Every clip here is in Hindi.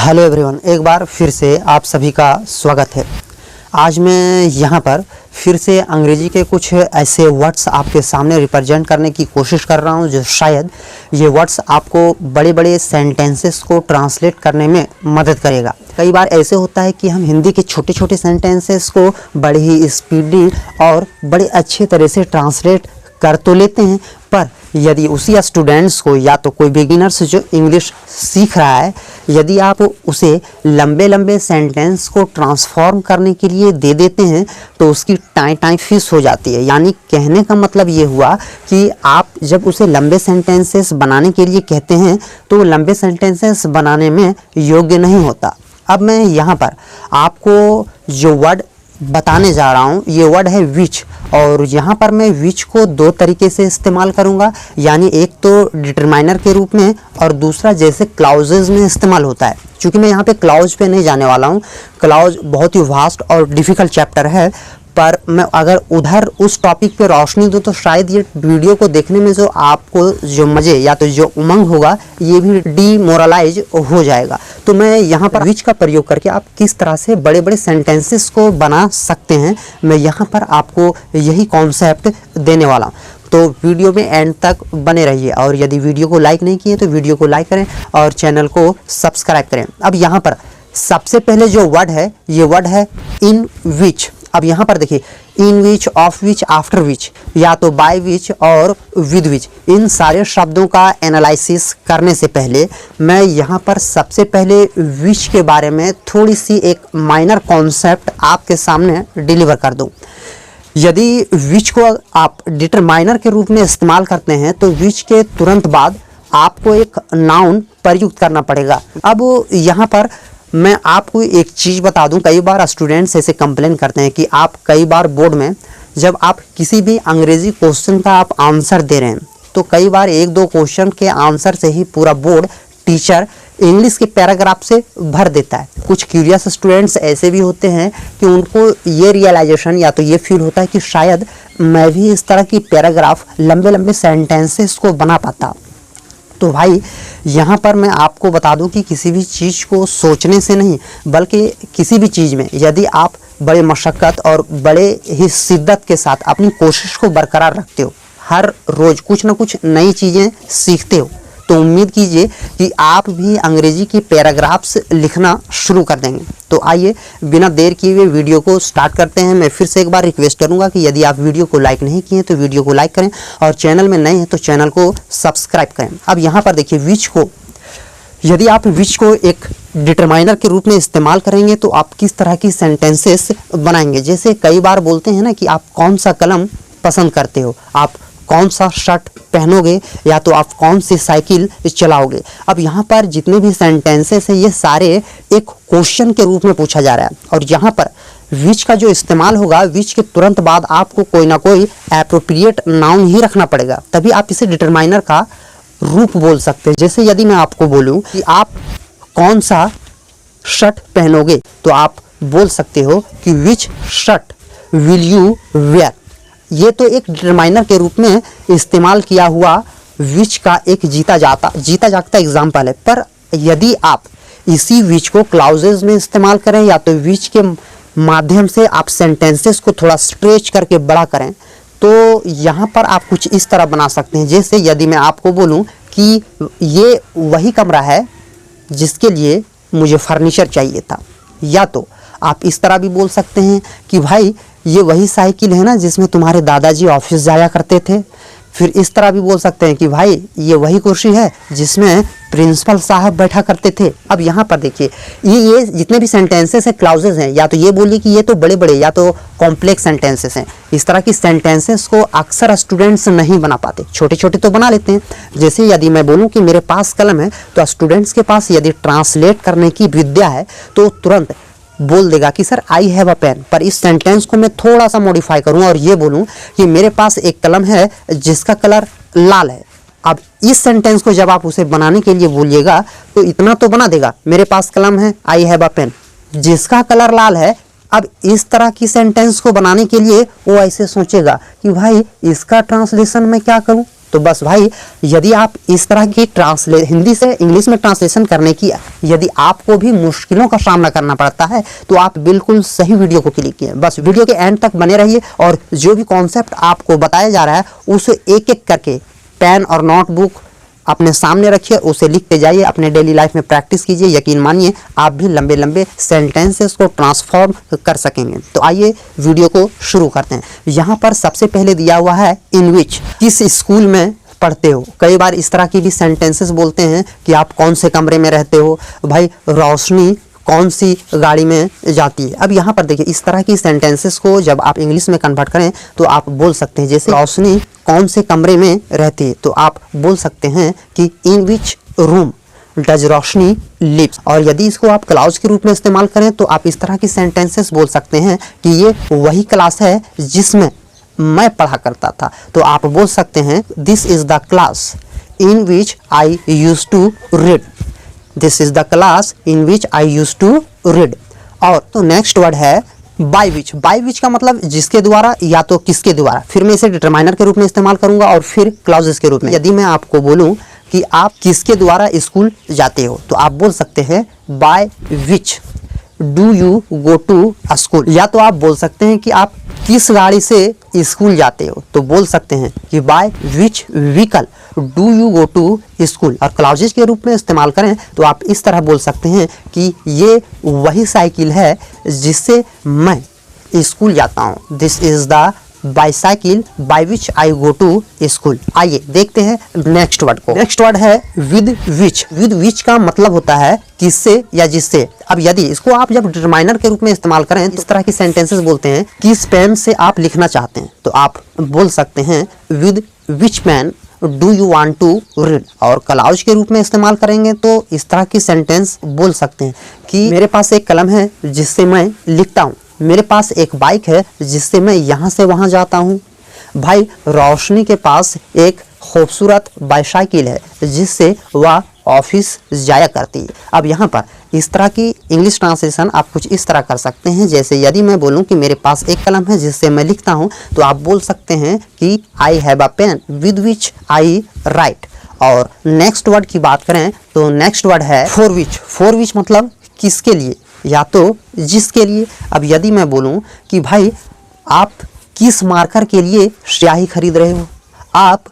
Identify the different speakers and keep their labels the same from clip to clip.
Speaker 1: हेलो एवरीवन, एक बार फिर से आप सभी का स्वागत है। आज मैं यहाँ पर फिर से अंग्रेजी के कुछ ऐसे वर्ड्स आपके सामने रिप्रेजेंट करने की कोशिश कर रहा हूँ जो शायद ये वर्ड्स आपको बड़े बड़े सेंटेंसेस को ट्रांसलेट करने में मदद करेगा। कई बार ऐसे होता है कि हम हिंदी के छोटे छोटे सेंटेंसेस को बड़े ही स्पीडी और बड़े अच्छे तरह से ट्रांसलेट कर तो लेते हैं, पर यदि उसी स्टूडेंट्स को या तो कोई बिगिनर्स जो इंग्लिश सीख रहा है, यदि आप उसे लंबे लंबे सेंटेंस को ट्रांसफॉर्म करने के लिए दे देते हैं तो उसकी टाई फिश हो जाती है। यानी कहने का मतलब ये हुआ कि आप जब उसे लंबे सेंटेंसेस बनाने के लिए कहते हैं तो लंबे सेंटेंसेस बनाने में योग्य नहीं होता। अब मैं यहाँ पर आपको जो वर्ड बताने जा रहा हूँ ये वर्ड है विच, और यहाँ पर मैं विच को दो तरीके से इस्तेमाल करूँगा। यानी एक तो डिटरमाइनर के रूप में और दूसरा जैसे क्लाउजेज में इस्तेमाल होता है। क्योंकि मैं यहाँ पे क्लाउज पे नहीं जाने वाला हूँ, क्लाउज बहुत ही वास्ट और डिफ़िकल्ट चैप्टर है, पर मैं अगर उधर उस टॉपिक पे रोशनी दूँ तो शायद ये वीडियो को देखने में जो आपको जो मज़े या तो जो उमंग होगा ये भी डीमोरलाइज हो जाएगा। तो मैं यहाँ पर विच का प्रयोग करके आप किस तरह से बड़े बड़े सेंटेंसेस को बना सकते हैं, मैं यहाँ पर आपको यही कॉन्सेप्ट देने वाला हूँ। तो वीडियो में एंड तक बने रहिए, और यदि वीडियो को लाइक नहीं किए तो वीडियो को लाइक करें और चैनल को सब्सक्राइब करें। अब यहाँ पर सबसे पहले जो वर्ड है ये वर्ड है इन विच। अब यहाँ पर देखिए, इन विच, ऑफ विच, आफ्टर विच, या तो बाय विच और विद विच, इन सारे शब्दों का एनालिसिस करने से पहले मैं यहाँ पर सबसे पहले विच के बारे में थोड़ी सी एक माइनर कॉन्सेप्ट आपके सामने डिलीवर कर दूँ। यदि विच को आप डिटरमाइनर के रूप में इस्तेमाल करते हैं तो विच के तुरंत बाद आपको एक नाउन प्रयुक्त करना पड़ेगा। अब यहाँ पर मैं आपको एक चीज़ बता दूं, कई बार स्टूडेंट्स ऐसे कंप्लेन करते हैं कि आप कई बार बोर्ड में जब आप किसी भी अंग्रेजी क्वेश्चन का आप आंसर दे रहे हैं तो कई बार एक दो क्वेश्चन के आंसर से ही पूरा बोर्ड टीचर इंग्लिश के पैराग्राफ से भर देता है। कुछ क्यूरियस स्टूडेंट्स ऐसे भी होते हैं कि उनको ये रियलाइजेशन या तो ये फील होता है कि शायद मैं भी इस तरह की पैराग्राफ लंबे लंबे सेंटेंसेस को बना पाता। तो भाई यहाँ पर मैं आपको बता दूं कि किसी भी चीज़ को सोचने से नहीं, बल्कि किसी भी चीज़ में यदि आप बड़े मशक्क़त और बड़े ही शिद्दत के साथ अपनी कोशिश को बरकरार रखते हो, हर रोज़ कुछ ना कुछ नई चीज़ें सीखते हो, तो उम्मीद कीजिए कि आप भी अंग्रेजी की पैराग्राफ्स लिखना शुरू कर देंगे। तो आइए बिना देर किए हुए वीडियो को स्टार्ट करते हैं। मैं फिर से एक बार रिक्वेस्ट करूंगा कि यदि आप वीडियो को लाइक नहीं किए तो वीडियो को लाइक करें, और चैनल में नए हैं तो चैनल को सब्सक्राइब करें। अब यहाँ पर देखिए, विच को यदि आप विच को एक डिटरमाइनर के रूप में इस्तेमाल करेंगे तो आप किस तरह की सेंटेंसेस बनाएंगे। जैसे कई बार बोलते हैं ना कि आप कौन सा कलम पसंद करते हो, आप कौन सा शर्ट पहनोगे, या तो आप कौन सी साइकिल चलाओगे। अब यहाँ पर जितने भी सेंटेंसेस हैं ये सारे एक क्वेश्चन के रूप में पूछा जा रहा है, और यहाँ पर विच का जो इस्तेमाल होगा, विच के तुरंत बाद आपको कोई ना कोई एप्रोप्रिएट नाउन ही रखना पड़ेगा, तभी आप इसे डिटरमाइनर का रूप बोल सकते हैं। जैसे यदि मैं आपको बोलूँ कि आप कौन सा शर्ट पहनोगे तो आप बोल सकते हो कि विच शर्ट विल यू वेयर। ये तो एक डिटरमाइनर के रूप में इस्तेमाल किया हुआ विच का एक जीता जागता एग्जाम्पल है। पर यदि आप इसी विच को क्लाउजेज में इस्तेमाल करें या तो विच के माध्यम से आप सेंटेंसेस को थोड़ा स्ट्रेच करके बड़ा करें तो यहाँ पर आप कुछ इस तरह बना सकते हैं। जैसे यदि मैं आपको बोलूँ कि ये वही कमरा है जिसके लिए मुझे फर्नीचर चाहिए था, या तो आप इस तरह भी बोल सकते हैं कि भाई ये वही साइकिल है ना जिसमें तुम्हारे दादाजी ऑफिस जाया करते थे। फिर इस तरह भी बोल सकते हैं कि भाई ये वही कुर्सी है जिसमें प्रिंसिपल साहब बैठा करते थे। अब यहाँ पर देखिए, ये जितने भी सेंटेंसेस हैं क्लाउजेज हैं, या तो ये बोलिए कि ये तो बड़े बड़े या तो कॉम्प्लेक्स सेंटेंसेस हैं। इस तरह की सेंटेंसेस को अक्सर स्टूडेंट्स नहीं बना पाते, छोटे छोटे तो बना लेते हैं। जैसे यदि मैं बोलूँ कि मेरे पास कलम है तो स्टूडेंट्स के पास यदि ट्रांसलेट करने की विद्या है तो तुरंत बोल देगा कि sir I have a pen. पर इस सेंटेंस को मैं थोड़ा सा मॉडिफाई करूं और ये बोलूं कि मेरे पास एक कलम है जिसका कलर लाल है। अब इस सेंटेंस को जब आप उसे बनाने के लिए बोलिएगा तो इतना तो बना देगा, मेरे पास कलम है, आई हैव अ पेन, जिसका कलर लाल है। अब इस तरह की सेंटेंस को बनाने के लिए वो ऐसे सोचेगा कि भाई इसका ट्रांसलेशन मैं क्या करूं, तो बस भाई, यदि आप इस तरह की हिंदी से इंग्लिश में ट्रांसलेशन करने की यदि आपको भी मुश्किलों का सामना करना पड़ता है तो आप बिल्कुल सही वीडियो को क्लिक किए। बस वीडियो के एंड तक बने रहिए और जो भी कॉन्सेप्ट आपको बताया जा रहा है उसे एक एक करके पेन और नोटबुक अपने सामने रखिए, उसे लिखते जाइए, अपने डेली लाइफ में प्रैक्टिस कीजिए। यकीन मानिए आप भी लंबे लंबे सेंटेंसेस को ट्रांसफॉर्म कर सकेंगे। तो आइए वीडियो को शुरू करते हैं। यहाँ पर सबसे पहले दिया हुआ है इन विच, किस स्कूल में पढ़ते हो। कई बार इस तरह की भी सेंटेंसेस बोलते हैं कि आप कौन से कमरे में रहते हो, भाई रोशनी कौन सी गाड़ी में जाती है। अब यहाँ पर देखिए, इस तरह की सेंटेंसेस को जब आप इंग्लिश में कन्वर्ट करें तो आप बोल सकते हैं, जैसे रोशनी कौन से कमरे में रहती है, तो आप बोल सकते हैं कि इन विच रूम डज रोशनी लिव्स। और यदि इसको आप क्लाउज के रूप में इस्तेमाल करें तो आप इस तरह की सेंटेंसेस बोल सकते हैं कि ये वही क्लास है जिसमें मैं पढ़ा करता था। तो आप बोल सकते हैं this is the class in which I used to read. This is the class in which I used to read. और तो नेक्स्ट वर्ड है बाय विच। बाय विच का मतलब जिसके द्वारा या तो किसके द्वारा। फिर मैं इसे डिटरमाइनर के रूप में इस्तेमाल करूंगा और फिर क्लॉजेस के रूप में। यदि मैं आपको बोलूं कि आप किसके द्वारा स्कूल जाते हो तो आप बोल सकते हैं by which do you go to school. या तो आप बोल सकते हैं कि आप किस गाड़ी से स्कूल जाते हो, तो बोल सकते हैं कि by which vehicle do you go to school. और क्लॉजेस के रूप में इस्तेमाल करें तो आप इस तरह बोल सकते हैं कि ये वही साइकिल है जिससे मैं स्कूल जाता हूँ। This is the bicycle by which I go to school. आइए देखते हैं नेक्स्ट वर्ड को। नेक्स्ट वर्ड है विद विच। विद विच का मतलब होता है किससे या जिससे। अब यदि इसको आप जब डिटरमाइनर के रूप में इस्तेमाल करें तो इस तरह की सेंटेंसेस बोलते हैं, किस पेन से आप लिखना चाहते हैं, तो आप बोल सकते हैं with which pen do you want to read. और क्लाउज के रूप में इस्तेमाल करेंगे तो इस तरह की सेंटेंस बोल सकते हैं कि मेरे पास एक कलम है जिससे मैं लिखता हूँ, मेरे पास एक बाइक है जिससे मैं यहाँ से वहाँ जाता हूँ, भाई रोशनी के पास एक खूबसूरत बाईसाइकिल है जिससे वह ऑफिस जाया करती है। अब यहाँ पर इस तरह की इंग्लिश ट्रांसलेशन आप कुछ इस तरह कर सकते हैं, जैसे यदि मैं बोलूँ कि मेरे पास एक कलम है जिससे मैं लिखता हूँ तो आप बोल सकते हैं कि I have a pen with which I write. और नेक्स्ट वर्ड की बात करें तो नेक्स्ट वर्ड है फॉर विच। फॉर विच मतलब किसके लिए या तो जिसके लिए। अब यदि मैं बोलूं कि भाई आप किस मार्कर के लिए स्याही खरीद रहे हो, आप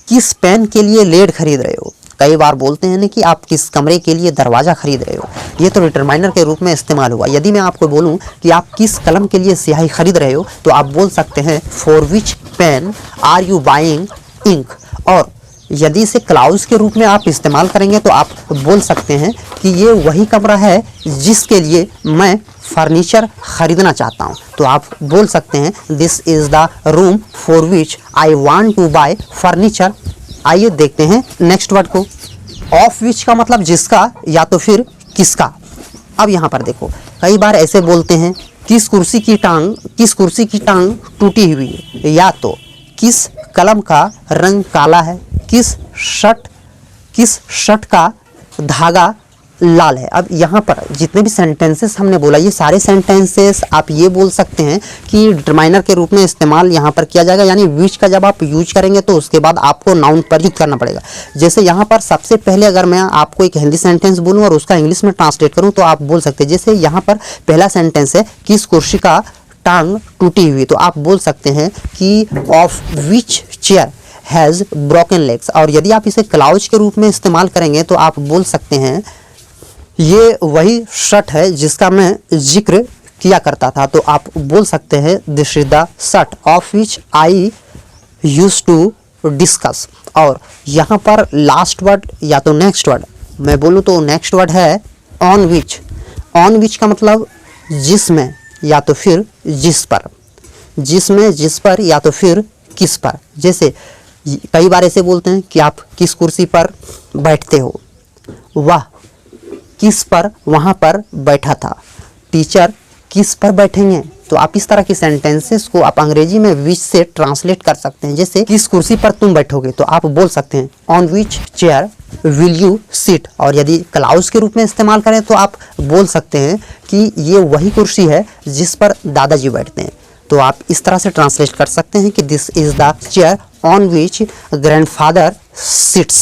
Speaker 1: किस पेन के लिए लेड खरीद रहे हो। कई बार बोलते हैं ना कि आप किस कमरे के लिए दरवाज़ा खरीद रहे हो, ये तो डिटरमाइनर के रूप में इस्तेमाल हुआ। यदि मैं आपको बोलूं कि आप किस कलम के लिए स्याही खरीद रहे हो तो आप बोल सकते हैं for which pen are you buying ink. और यदि इसे क्लाउज के रूप में आप इस्तेमाल करेंगे तो आप बोल सकते हैं कि ये वही कमरा है जिसके लिए मैं फर्नीचर खरीदना चाहता हूँ, तो आप बोल सकते हैं this is the room for which I want to buy furniture. आइए देखते हैं नेक्स्ट वर्ड को। ऑफ विच का मतलब जिसका या तो फिर किसका। अब यहाँ पर देखो, कई बार ऐसे बोलते हैं किस कुर्सी की टांग टूटी हुई है, या तो किस कलम का रंग काला है, किस शर्ट का धागा लाल है। अब यहाँ पर जितने भी सेंटेंसेस हमने बोला ये सारे सेंटेंसेस आप ये बोल सकते हैं कि डिटरमाइनर के रूप में इस्तेमाल यहाँ पर किया जाएगा, यानी विच का जब आप यूज करेंगे तो उसके बाद आपको नाउन प्रयुक्त करना पड़ेगा। जैसे यहाँ पर सबसे पहले अगर मैं आपको एक हिंदी सेंटेंस बोलूँ और उसका इंग्लिश में ट्रांसलेट करूँ तो आप बोल सकते हैं, जैसे यहाँ पर पहला सेंटेंस है किस कुर्सी का टांग टूटी हुई, तो आप बोल सकते हैं कि of which chair has broken legs. और यदि आप इसे क्लाउज के रूप में इस्तेमाल करेंगे तो आप बोल सकते हैं ये वही शर्ट है जिसका मैं जिक्र किया करता था, तो आप बोल सकते हैं this is the shirt of which I used to discuss. और यहाँ पर लास्ट वर्ड या तो नेक्स्ट वर्ड मैं बोलूँ तो नेक्स्ट वर्ड है ऑन विच। ऑन विच का मतलब जिसमें या तो फिर जिस पर, जिसमें जिस पर या तो फिर किस पर। जैसे कई बार ऐसे बोलते हैं कि आप किस कुर्सी पर बैठते हो, वह किस पर वहाँ पर बैठा था, टीचर किस पर बैठेंगे। तो आप इस तरह की सेंटेंसेस को आप अंग्रेजी में विच से ट्रांसलेट कर सकते हैं। जैसे किस कुर्सी पर तुम बैठोगे तो आप बोल सकते हैं on which chair will you sit. और यदि क्लाउज के रूप में इस्तेमाल करें तो आप बोल सकते हैं कि ये वही कुर्सी है जिस पर दादाजी बैठते हैं, तो आप इस तरह से ट्रांसलेट कर सकते हैं कि this is the chair on which grandfather seats.